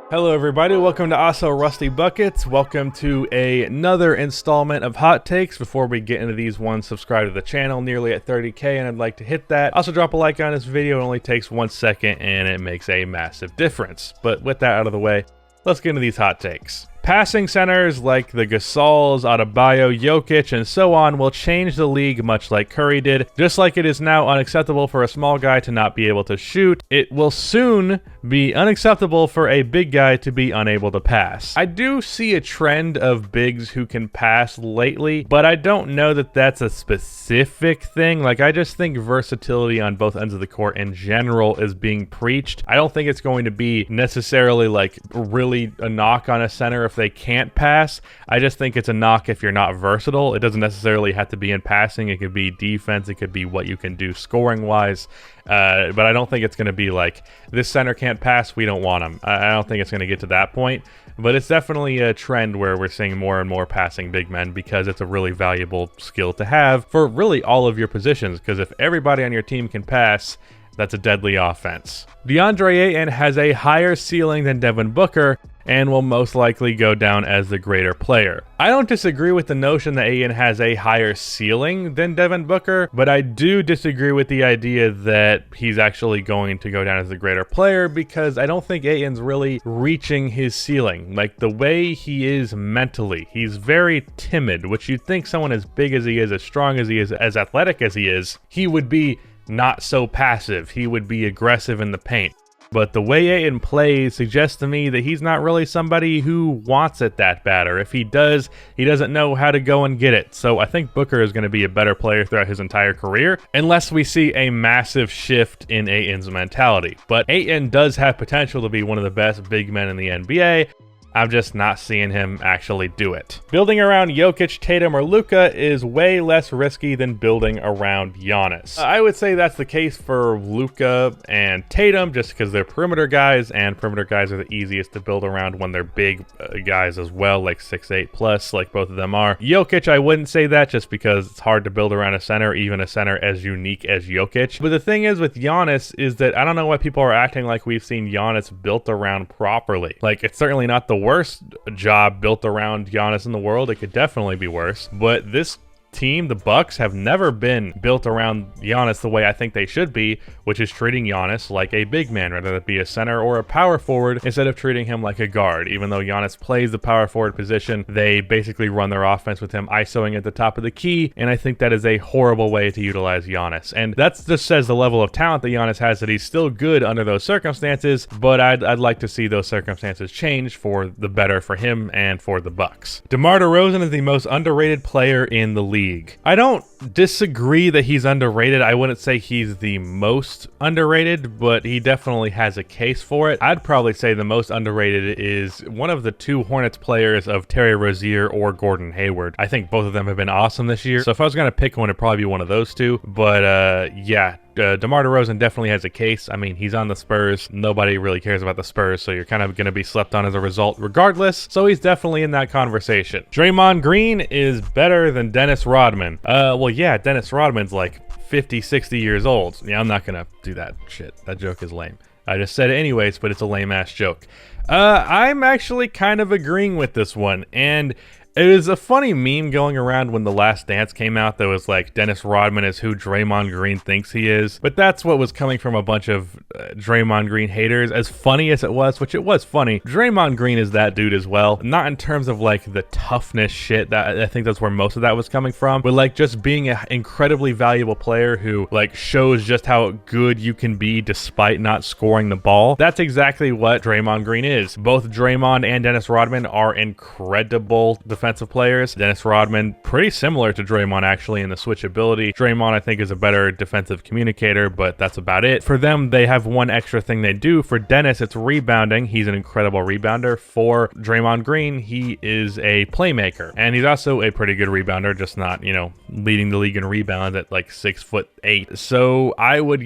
Hello everybody, welcome to Also Rusty Buckets. Welcome to another installment of Hot Takes. Before we get into these ones, subscribe to the channel, nearly at 30k, and I'd like to hit that. Also drop a like on this video, it only takes 1 second and it makes a massive difference. But with that out of the way, let's get into these hot takes. Passing centers like the Gasols, Adebayo, Jokic, and so on will change the league much like Curry did. Just like it is now unacceptable for a small guy to not be able to shoot, it will soon be unacceptable for a big guy to be unable to pass. I do see a trend of bigs who can pass lately, but I don't know that that's a specific thing. Like, I just think versatility on both ends of the court in general is being preached. I don't think it's going to be necessarily like really a knock on a center if they can't pass. I just think it's a knock if you're not versatile. It doesn't necessarily have to be in passing. It could be defense. It could be what you can do scoring wise. But I don't think it's going to be like, this center can't pass, we don't want him. I don't think it's going to get to that point. But it's definitely a trend where we're seeing more and more passing big men because it's a really valuable skill to have for really all of your positions. Because if everybody on your team can pass, that's a deadly offense. DeAndre Ayton has a higher ceiling than Devin Booker and will most likely go down as the greater player. I don't disagree with the notion that Ayton has a higher ceiling than Devin Booker, but I do disagree with the idea that he's actually going to go down as the greater player because I don't think Ayton's really reaching his ceiling. Like, the way he is mentally, he's very timid, which you'd think someone as big as he is, as strong as he is, as athletic as he is, he would be not so passive. He would be aggressive in the paint. But the way Ayton plays suggests to me that he's not really somebody who wants it that bad, or if he does, he doesn't know how to go and get it. So I think Booker is going to be a better player throughout his entire career, unless we see a massive shift in Ayton's mentality. But Ayton does have potential to be one of the best big men in the NBA. I'm just not seeing him actually do it. Building around Jokic, Tatum, or Luka is way less risky than building around Giannis. I would say that's the case for Luka and Tatum just because they're perimeter guys, and perimeter guys are the easiest to build around when they're big guys as well, like 6'8 plus, like both of them are. Jokic, I wouldn't say that just because it's hard to build around a center, even a center as unique as Jokic. But the thing is with Giannis is that I don't know why people are acting like we've seen Giannis built around properly. Like, it's certainly not the worst job built around Giannis in the world. It could definitely be worse, but this team, the Bucks, have never been built around Giannis the way I think they should be, which is treating Giannis like a big man, whether it be a center or a power forward, instead of treating him like a guard. Even though Giannis plays the power forward position, they basically run their offense with him isoing at the top of the key, and I think that is a horrible way to utilize Giannis. And that just says the level of talent that Giannis has, that he's still good under those circumstances, but I'd like to see those circumstances change for the better for him and for the Bucks. DeMar DeRozan is the most underrated player in the league. I don't disagree that he's underrated. I wouldn't say he's the most underrated, but he definitely has a case for it. I'd probably say the most underrated is one of the two Hornets players of Terry Rozier or Gordon Hayward. I think both of them have been awesome this year. So if I was going to pick one, it'd probably be one of those two. But yeah, DeMar DeRozan definitely has a case. I mean, he's on the Spurs. Nobody really cares about the Spurs, so you're kind of going to be slept on as a result regardless. So he's definitely in that conversation. Draymond Green is better than Dennis Rodman. Well, yeah, Dennis Rodman's like 50, 60 years old. Yeah, I'm not going to do that shit. That joke is lame. I just said it anyways, but it's a lame-ass joke. I'm actually kind of agreeing with this one, and it was a funny meme going around when The Last Dance came out that was like, Dennis Rodman is who Draymond Green thinks he is. But that's what was coming from a bunch of Draymond Green haters. As funny as it was, which it was funny, Draymond Green is that dude as well. Not in terms of like the toughness shit, that I think that's where most of that was coming from, but like just being an incredibly valuable player who like shows just how good you can be despite not scoring the ball. That's exactly what Draymond Green is. Both Draymond and Dennis Rodman are incredible defensive players. Dennis Rodman, pretty similar to Draymond actually in the switchability. Draymond, I think, is a better defensive communicator, but that's about it. For them, they have one extra thing they do. For Dennis, it's rebounding. He's an incredible rebounder. For Draymond Green, he is a playmaker, and he's also a pretty good rebounder, just not, you know, leading the league in rebounds at like 6'8". So I would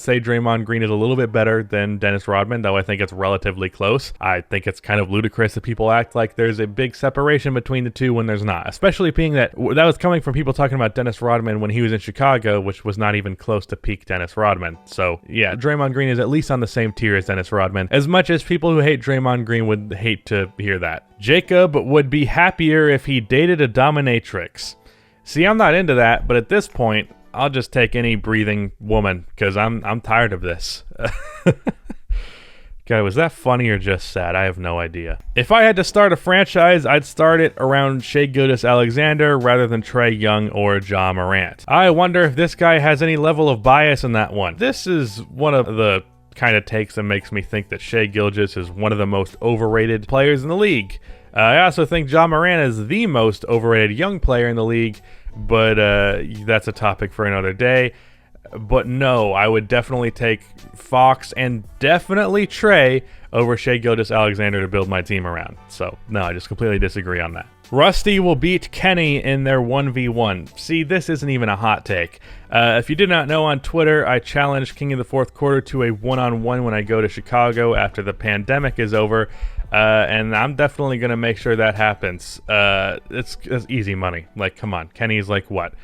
say Draymond Green is a little bit better than Dennis Rodman, though I think it's relatively close. I think it's kind of ludicrous that people act like there's a big separation between between the two when there's not, especially being that was coming from people talking about Dennis Rodman when he was in Chicago, which was not even close to peak Dennis Rodman. So yeah, Draymond Green is at least on the same tier as Dennis Rodman, as much as people who hate Draymond Green would hate to hear that. Jacob would be happier if he dated a dominatrix. See, I'm not into that, but at this point, I'll just take any breathing woman because I'm tired of this. God, was that funny or just sad? I have no idea. If I had to start a franchise, I'd start it around Shai Gilgeous-Alexander rather than Trae Young or Ja Morant. I wonder if this guy has any level of bias in that one. This is one of the kind of takes that makes me think that Shai Gilgeous is one of the most overrated players in the league. I also think Ja Morant is the most overrated young player in the league, but that's a topic for another day. But no, I would definitely take Fox and definitely Trae over Shai Gilgeous-Alexander to build my team around. So no, I just completely disagree on that. Rusty will beat Kenny in their 1v1. See, this isn't even a hot take. If you did not know, on Twitter, I challenged King of the Fourth Quarter to a one-on-one when I go to Chicago after the pandemic is over. And I'm definitely going to make sure that happens. It's easy money. Like, come on. Kenny's like, what?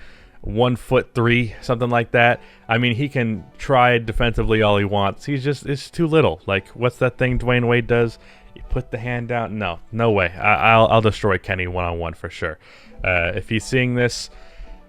1'3", something like that. I mean, he can try defensively all he wants. It's too little. Like, what's that thing Dwayne Wade does? You put the hand down. No way. I'll destroy Kenny one-on-one for sure. If he's seeing this,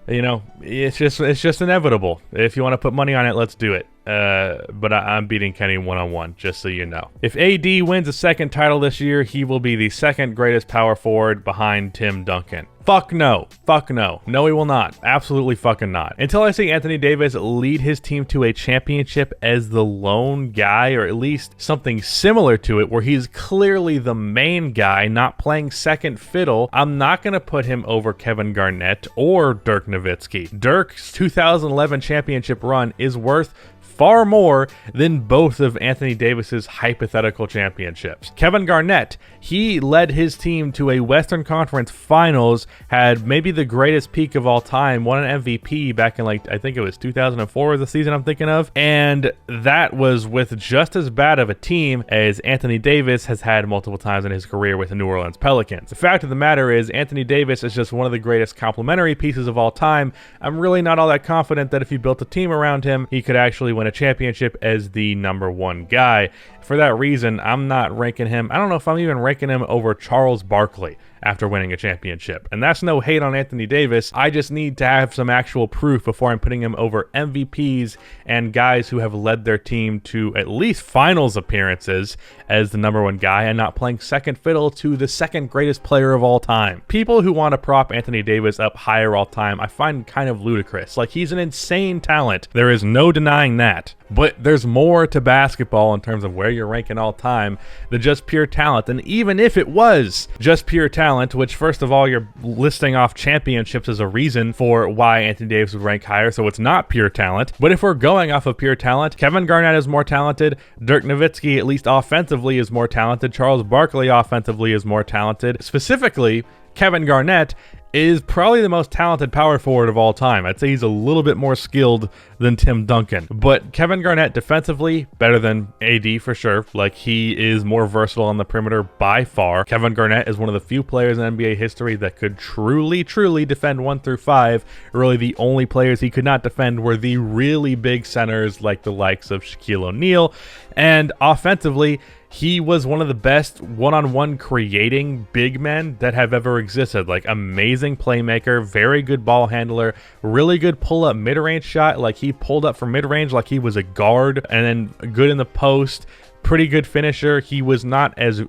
you know, it's just inevitable. If you want to put money on it, let's do it. But I'm beating Kenny one-on-one, just so you know. If AD wins a second title this year, he will be the second greatest power forward behind Tim Duncan. Fuck no. Fuck no. No, he will not. Absolutely fucking not. Until I see Anthony Davis lead his team to a championship as the lone guy, or at least something similar to it, where he's clearly the main guy, not playing second fiddle, I'm not going to put him over Kevin Garnett or Dirk Nowitzki. Dirk's 2011 championship run is worth far more than both of Anthony Davis's hypothetical championships. Kevin Garnett, he led his team to a Western Conference Finals, had maybe the greatest peak of all time, won an MVP back in, like, I think it was 2004 was the season I'm thinking of, and that was with just as bad of a team as Anthony Davis has had multiple times in his career with the New Orleans Pelicans. The fact of the matter is, Anthony Davis is just one of the greatest complementary pieces of all time. I'm really not all that confident that if he built a team around him, he could actually win a championship as the number one guy. For that reason, I'm not ranking him. I don't know if I'm even ranking him over Charles Barkley after winning a championship. And that's no hate on Anthony Davis. I just need to have some actual proof before I'm putting him over MVPs and guys who have led their team to at least finals appearances as the number one guy and not playing second fiddle to the second greatest player of all time. People who want to prop Anthony Davis up higher all time, I find kind of ludicrous. Like, he's an insane talent. There is no denying that. But there's more to basketball in terms of where you're ranking all time than just pure talent. And even if it was just pure talent, which first of all, you're listing off championships as a reason for why Anthony Davis would rank higher, so it's not pure talent. But if we're going off of pure talent, Kevin Garnett is more talented. Dirk Nowitzki, at least offensively, is more talented. Charles Barkley offensively is more talented. Specifically, Kevin Garnett is probably the most talented power forward of all time. I'd say he's a little bit more skilled than Tim Duncan. But Kevin Garnett defensively, better than AD for sure. Like, he is more versatile on the perimeter by far. Kevin Garnett is one of the few players in NBA history that could truly defend 1 through 5. Really, the only players he could not defend were the really big centers like the likes of Shaquille O'Neal. And offensively, he was one of the best one-on-one creating big men that have ever existed. Like, amazing playmaker, very good ball handler, really good pull-up mid-range shot. Like, he pulled up from mid-range like he was a guard, and then good in the post, pretty good finisher. He was not as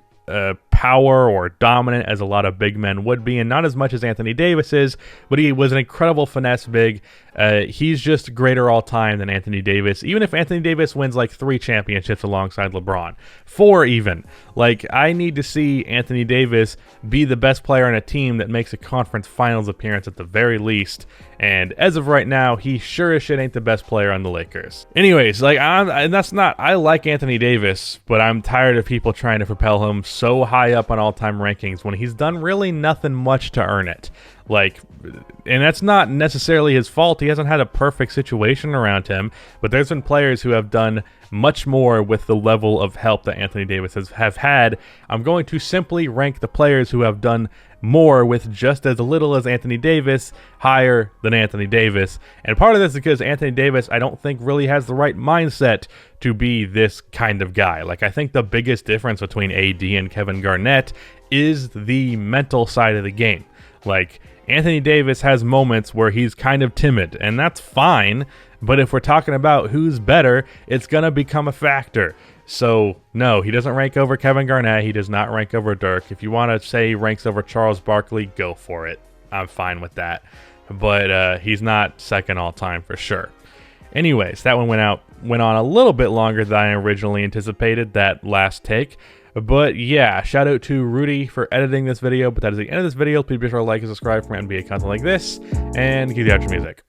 power or dominant as a lot of big men would be, and not as much as Anthony Davis is, but he was an incredible finesse big. He's just greater all time than Anthony Davis, even if Anthony Davis wins like 3 championships alongside LeBron, 4 even. Like, I need to see Anthony Davis be the best player on a team that makes a conference finals appearance at the very least, and as of right now, he sure as shit ain't the best player on the Lakers. Anyways, like, I like Anthony Davis, but I'm tired of people trying to propel him so high up on all-time rankings when he's done really nothing much to earn it. Like, and that's not necessarily his fault. He hasn't had a perfect situation around him, but there's been players who have done much more with the level of help that Anthony Davis have had. I'm going to simply rank the players who have done more with just as little as Anthony Davis higher than Anthony Davis. And part of this is because Anthony Davis, I don't think, really has the right mindset to be this kind of guy. Like, I think the biggest difference between AD and Kevin Garnett is the mental side of the game. Like, Anthony Davis has moments where he's kind of timid, and that's fine, but if we're talking about who's better, it's going to become a factor. So, no, he doesn't rank over Kevin Garnett. He does not rank over Dirk. If you want to say he ranks over Charles Barkley, go for it. I'm fine with that. But he's not second all time for sure. Anyways, that one went on a little bit longer than I originally anticipated, that last take. But yeah, shout out to Rudy for editing this video. But that is the end of this video. Please be sure to like and subscribe for NBA content like this, and cue the outro music.